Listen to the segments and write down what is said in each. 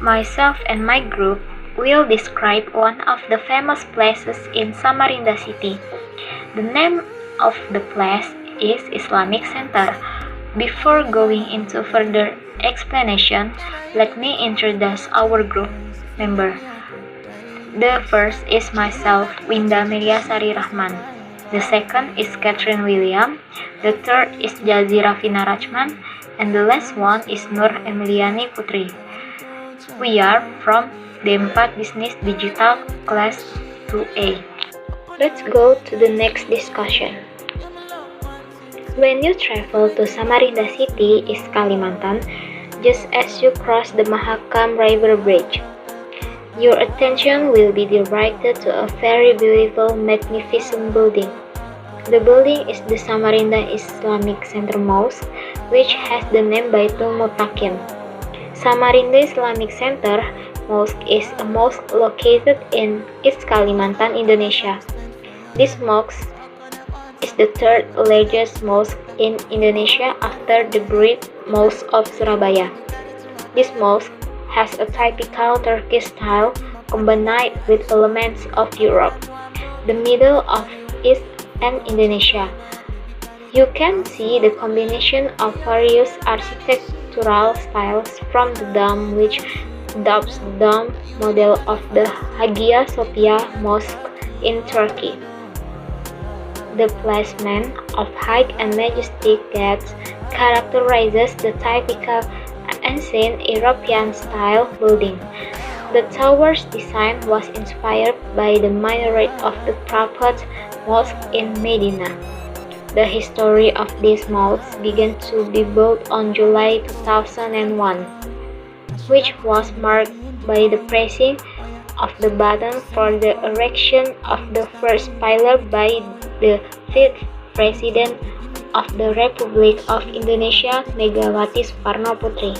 Myself and my group will describe one of the famous places in Samarinda city. The name of the place is Islamic Center. Before going into further explanation, let me introduce our group member. The first is myself, Winda Meliasari Rahman. The second is Catherine William. The third is Jazira Vina Rachman. And the last one is Nur Emiliani Putri. We are from D4 Business Digital Class 2A. Let's go to the next discussion. When you travel to Samarinda City, East Kalimantan, just as you cross the Mahakam River Bridge, your attention will be directed to a very beautiful, magnificent building. The building is the Samarinda Islamic Center Mosque, which has the name Baitul Mutakin. Samarinda Islamic Center Mosque is a mosque located in East Kalimantan, Indonesia. This mosque is the third largest mosque in Indonesia after the Great Mosque of Surabaya. This mosque has a typical Turkish style combined with elements of Europe, the Middle of East and Indonesia. You can see the combination of various architectural styles from the dome, which adopts the dome model of the Hagia Sophia Mosque in Turkey. The placement of high and majestic gates characterizes the typical ancient European-style building. The tower's design was inspired by the minaret of the Prophet Mosque in Medina. The history of this mosque began to be built on July 2001, which was marked by the pressing of the button for the erection of the first pillar by the 5th President of the Republic of Indonesia, Megawati Soekarno Putri.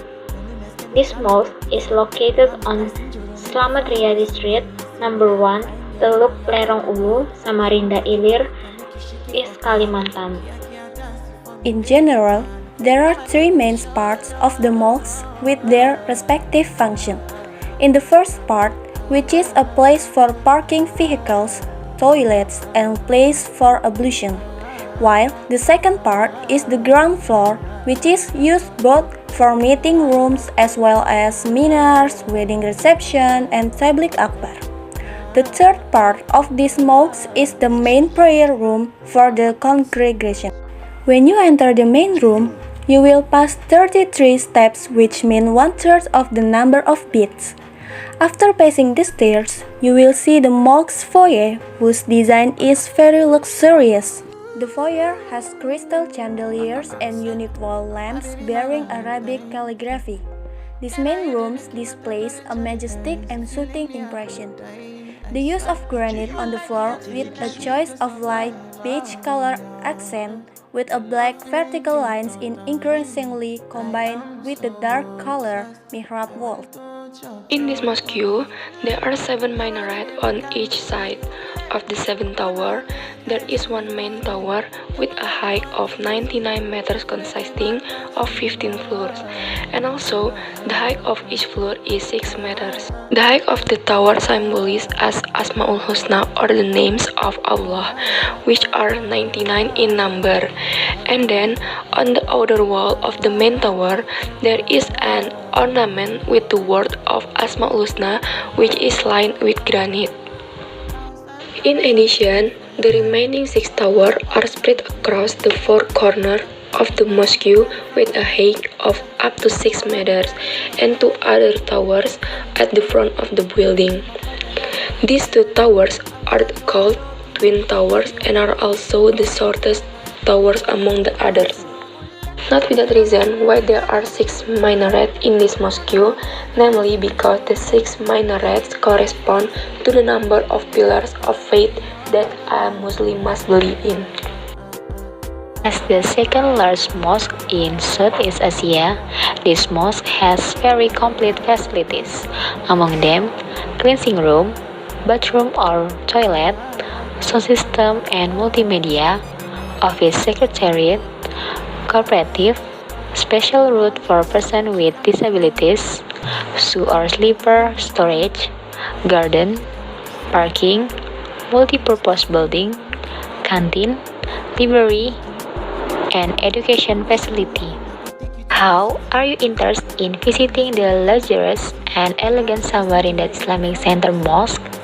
This mosque is located on Slamet Riyadi Street, number 1, Teluk Lerong Ulu, Samarinda Ilir, East Kalimantan. In general, there are three main parts of the mosque with their respective function. In the first part, which is a place for parking vehicles, toilets, and place for ablution, while the second part is the ground floor, which is used both for meeting rooms as well as seminars, wedding reception, and tabligh akbar. The third part of this mosque is the main prayer room for the congregation. When you enter the main room, you will pass 33 steps, which mean 1/3 of the number of beats. After passing the stairs, you will see the mosque foyer, whose design is very luxurious. The foyer has crystal chandeliers and unique wall lamps bearing Arabic calligraphy. These main rooms displays a majestic and soothing impression. The use of granite on the floor with a choice of light beige color accent with a black vertical lines in increasingly combined with the dark color mihrab wall. In this mosque, there are 7 minarets on each side of the 7th tower. There is one main tower with a height of 99 meters consisting of 15 floors, and also the height of each floor is 6 meters. The height of the tower symbolizes as Asmaul Husna, or the names of Allah, which are 99 in number. And then on the outer wall of the main tower, there is an ornament with the word of Asmaul Husna, which is lined with granite. In addition, the remaining 6 towers are spread across the 4 corners of the mosque with a height of up to 6 meters, and 2 other towers at the front of the building. These 2 towers are called Twin Towers and are also the shortest towers among the others. Not without reason why there are 6 minarets in this mosque, namely because the 6 minarets correspond to the number of pillars of faith that a Muslim must believe in. As the second largest mosque in Southeast Asia, this mosque has very complete facilities. Among them, cleansing room, bathroom or toilet, sound system and multimedia, office secretariat, cooperative, special route for persons with disabilities, shoe or slipper storage, garden, parking, multi-purpose building, canteen, library, and education facility. How are you interested in visiting the luxurious and elegant Samarinda Islamic Center Mosque?